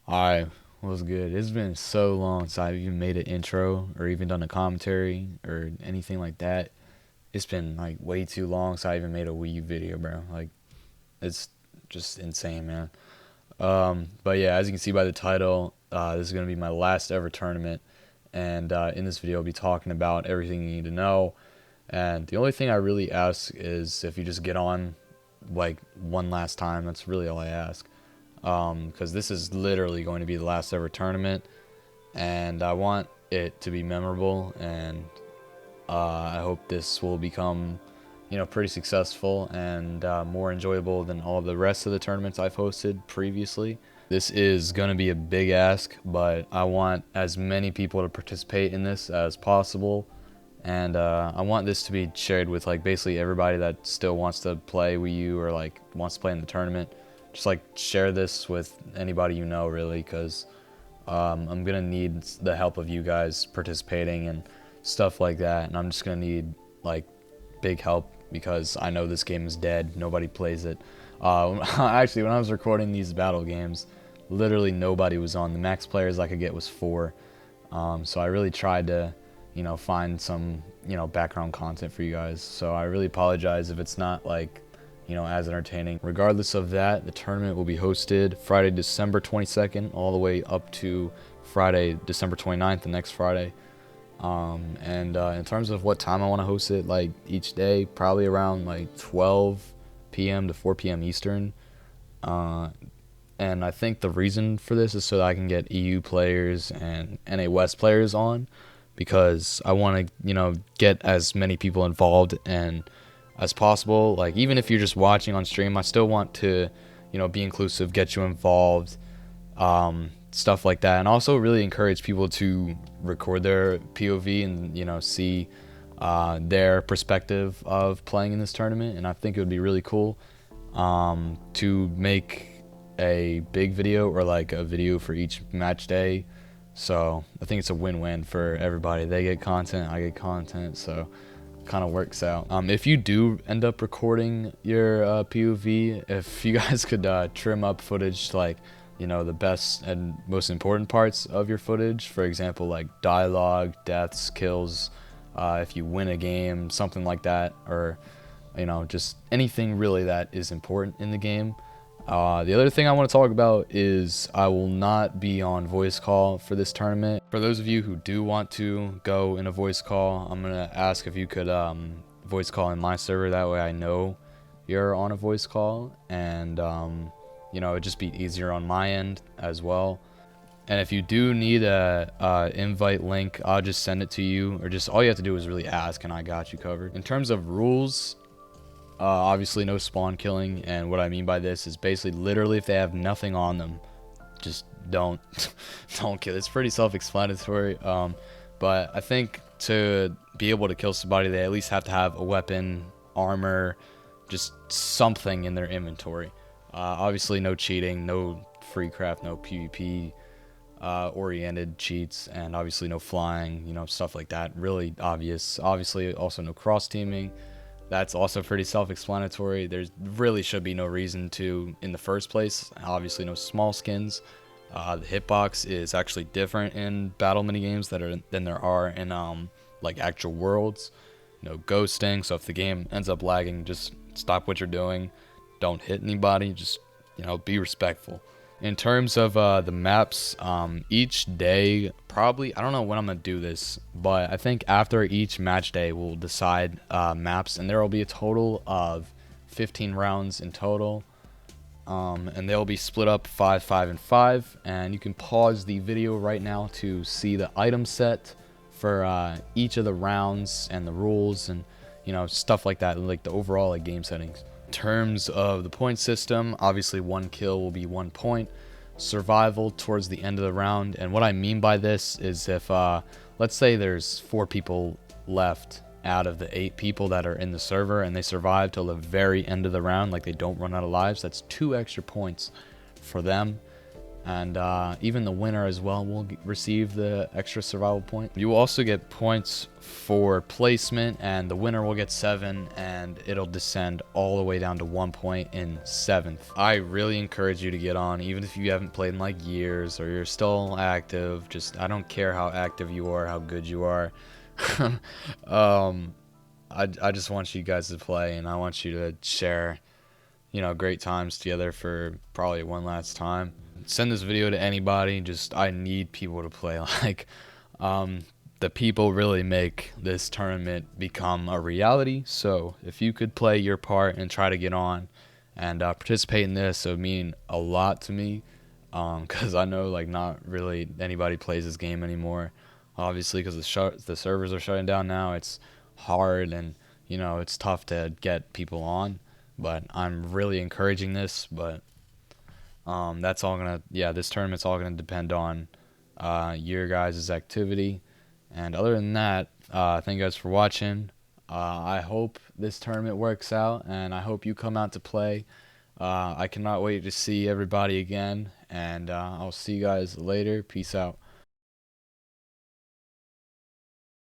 Alright, what's good? It's been so long since I've even made an intro or even done a commentary or anything like that. It's been like way too long since I even made a Wiiu video, bro. Like, it's just insane, man. But yeah, as you can see by the title, this is going to be my last ever tournament. And in this video, I'll be talking about everything you need to know. And the only thing I really ask is if you just get on like one last time. That's really all I ask. Because this is literally going to be the last ever tournament, and I want it to be memorable, and I hope this will become, pretty successful and more enjoyable than all of the rest of the tournaments I've hosted previously. This is going to be a big ask, but I want as many people to participate in this as possible, and I want this to be shared with like basically everybody that still wants to play Wiiu or like wants to play in the tournament. Just like share this with anybody you know, really, because I'm gonna need the help of you guys participating and stuff like that, and I'm just gonna need like big help because I know this game is dead. Nobody plays it. Actually, when I was recording these battle games, literally nobody was on. The max players I could get was 4. So I really tried to, find some, background content for you guys. So I really apologize if it's not like, as entertaining. Regardless of that, the tournament will be hosted Friday, December 22nd, all the way up to Friday, December 29th, the next Friday. In terms of what time I want to host it, like each day, probably around like 12 p.m. to 4 p.m. Eastern. And I think the reason for this is so that I can get EU players and NA West players on, because I want to, get as many people involved and as possible. Like, even if you're just watching on stream, I still want to, be inclusive, get you involved, stuff like that, and also really encourage people to record their POV and, see their perspective of playing in this tournament. And I think it would be really cool to make a big video or like a video for each match day. So I think it's a win-win for everybody. They get content, I get content, so kind of works out. If you do end up recording your POV, if you guys could trim up footage to like, the best and most important parts of your footage, for example, like dialogue, deaths, kills, if you win a game, something like that, or just anything really that is important in the game. The other thing I want to talk about is I will not be on voice call for this tournament. For those of you who do want to go in a voice call, I'm going to ask if you could voice call in my server. That way I know you're on a voice call, and it'd just be easier on my end as well. And if you do need a invite link, I'll just send it to you, or just all you have to do is really ask and I got you covered. In terms of rules, obviously no spawn killing, and what I mean by this is basically literally if they have nothing on them, just don't kill. It's pretty self-explanatory, but I think to be able to kill somebody, they at least have to have a weapon, armor, just something in their inventory. Obviously no cheating, no free craft, no PvP oriented cheats, and obviously no flying, stuff like that, really obvious. Obviously also no cross teaming. That's also pretty self-explanatory. There really should be no reason to in the first place. Obviously no small skins. The hitbox is actually different in battle minigames than there are in like actual worlds. No ghosting, so if the game ends up lagging, just stop what you're doing. Don't hit anybody, just be respectful. In terms of the maps, each day, probably, I don't know when I'm going to do this, but I think after each match day, we'll decide maps, and there will be a total of 15 rounds in total, and they'll be split up 5, 5, and 5, and you can pause the video right now to see the item set for each of the rounds and the rules and, stuff like that, like the overall like game settings. In terms of the point system, obviously 1 kill will be 1 point. Survival towards the end of the round, and what I mean by this is if let's say there's 4 people left out of the 8 people that are in the server and they survive till the very end of the round, like they don't run out of lives, that's 2 extra points for them. and even the winner as well will receive the extra survival point. You will also get points for placement, and the winner will get 7, and it'll descend all the way down to 1 point in 7th. I really encourage you to get on, even if you haven't played in like years or you're still active. Just, I don't care how active you are, how good you are. I just want you guys to play, and I want you to share, you know, great times together for probably one last time. Send this video to anybody. Just, I need people to play. Like, the people really make this tournament become a reality. So if you could play your part and try to get on and participate in this, it would mean a lot to me, because I know like not really anybody plays this game anymore, obviously, because the servers are shutting down now. It's hard, and you know, it's tough to get people on, but I'm really encouraging this. But that's all gonna, yeah, this tournament's all gonna depend on your guys' activity. And other than that, thank you guys for watching. I hope this tournament works out, and I hope you come out to play. I cannot wait to see everybody again, and I'll see you guys later. Peace out.